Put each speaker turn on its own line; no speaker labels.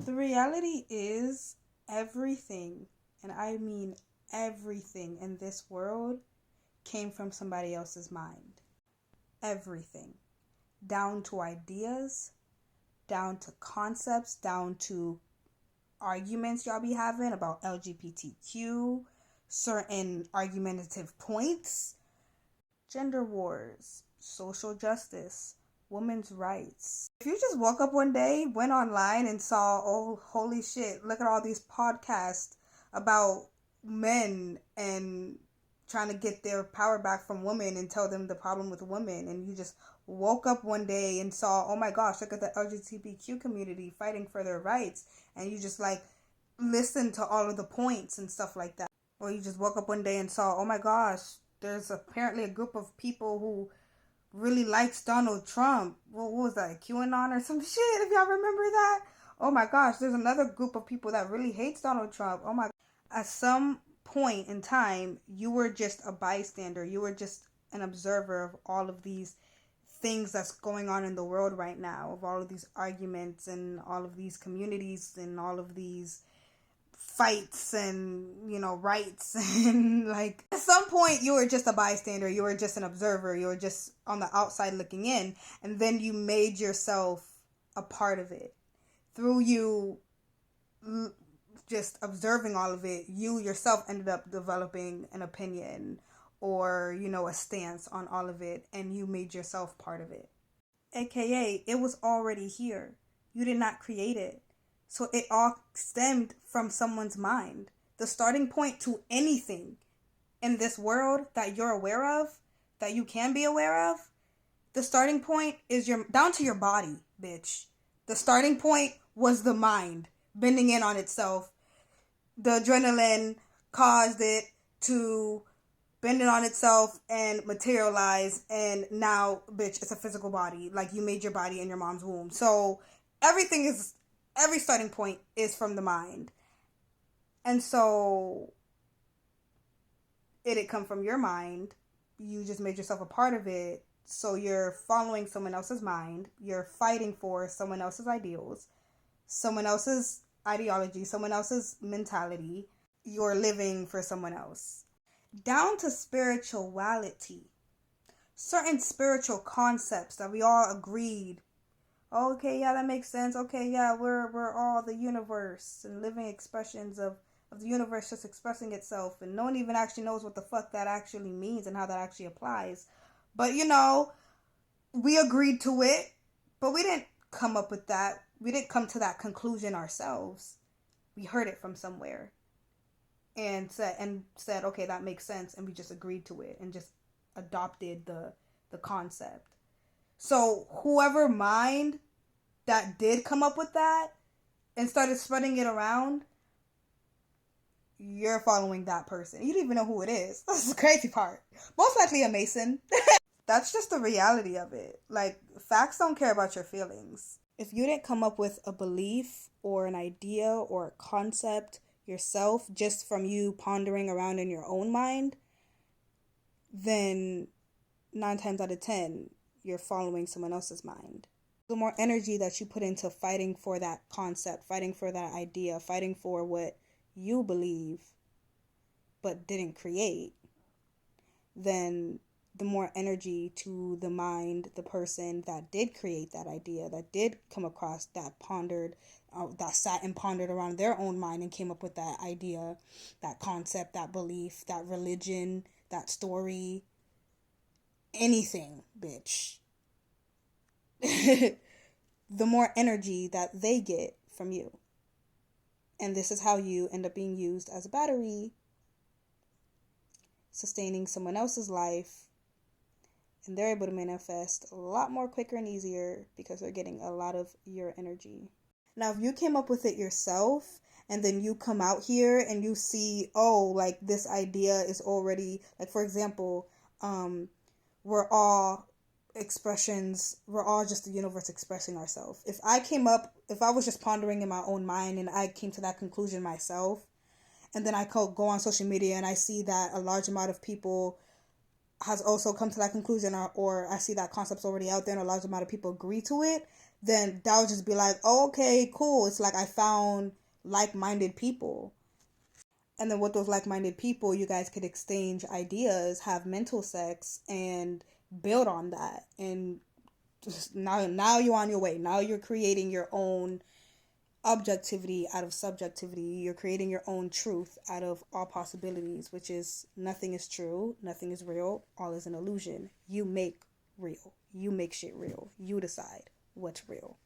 The reality is everything, and I mean everything in this world came from somebody else's mind. Everything. Down to ideas, down to concepts, down to arguments y'all be having about LGBTQ, certain argumentative points, gender wars, social justice, women's rights. If you just woke up one day, went online and saw, oh, holy shit, look at all these podcasts about men and trying to get their power back from women and tell them the problem with women, and you just woke up one day and saw, oh my gosh, look at the LGBTQ community fighting for their rights, and you just like listen to all of the points and stuff like that. Or you just woke up one day and saw, oh my gosh, there's apparently a group of people who really likes Donald Trump. What was that, QAnon or some shit, if y'all remember that? Oh my gosh, there's another group of people that really hates Donald Trump. Oh my. At some point in time, you were just a bystander. You were just an observer of all of these things that's going on in the world right now, of all of these arguments and all of these communities and all of these fights and, rights. And like at some point you were just a bystander, you were just an observer, you were just on the outside looking in, and then you made yourself a part of it through you just observing all of it. You yourself ended up developing an opinion or a stance on all of it, and you made yourself part of it, aka it was already here. You did not create it. So it all stemmed from someone's mind. The starting point to anything in this world that you're aware of, that you can be aware of, the starting point is down to your body, bitch. The starting point was the mind bending in on itself. The adrenaline caused it to bend it on itself and materialize, and now, bitch, it's a physical body. Like, you made your body in your mom's womb. So every starting point is from the mind. And so it had come from your mind. You just made yourself a part of it. So you're following someone else's mind. You're fighting for someone else's ideals, someone else's ideology, someone else's mentality. You're living for someone else. Down to spirituality. Certain spiritual concepts that we all agreed, okay, yeah, that makes sense. Okay, yeah, we're all the universe and living expressions of the universe just expressing itself, and no one even actually knows what the fuck that actually means and how that actually applies. But we agreed to it, but we didn't come up with that. We didn't come to that conclusion ourselves. We heard it from somewhere and said, okay, that makes sense, and we just agreed to it and just adopted the concept. So whoever mind that did come up with that and started spreading it around, you're following that person. You don't even know who it is. That's the crazy part. Most likely a Mason. That's just the reality of it. Like, facts don't care about your feelings. If you didn't come up with a belief or an idea or a concept yourself just from you pondering around in your own mind, then 9 times out of 10, you're following someone else's mind. The more energy that you put into fighting for that concept, fighting for that idea, fighting for what you believe but didn't create, then the more energy to the mind, the person that did create that idea, that did come across that pondered, that sat and pondered around their own mind and came up with that idea, that concept, that belief, that religion, that story, anything, bitch. The more energy that they get from you. And this is how you end up being used as a battery, sustaining someone else's life, and they're able to manifest a lot more quicker and easier because they're getting a lot of your energy. Now, if you came up with it yourself, and then you come out here and you see, oh, like this idea is already, like, for example, we're all just the universe expressing ourselves. If I was just pondering in my own mind and I came to that conclusion myself, and then I go on social media and I see that a large amount of people has also come to that conclusion, or I see that concept's already out there and a large amount of people agree to it, then that would just be like, oh, okay, cool. It's like I found like-minded people. And then with those like-minded people, you guys could exchange ideas, have mental sex, and build on that. And just now you're on your way. Now you're creating your own objectivity out of subjectivity. You're creating your own truth out of all possibilities, which is nothing is true, nothing is real, all is an illusion. You make real. You make shit real. You decide what's real.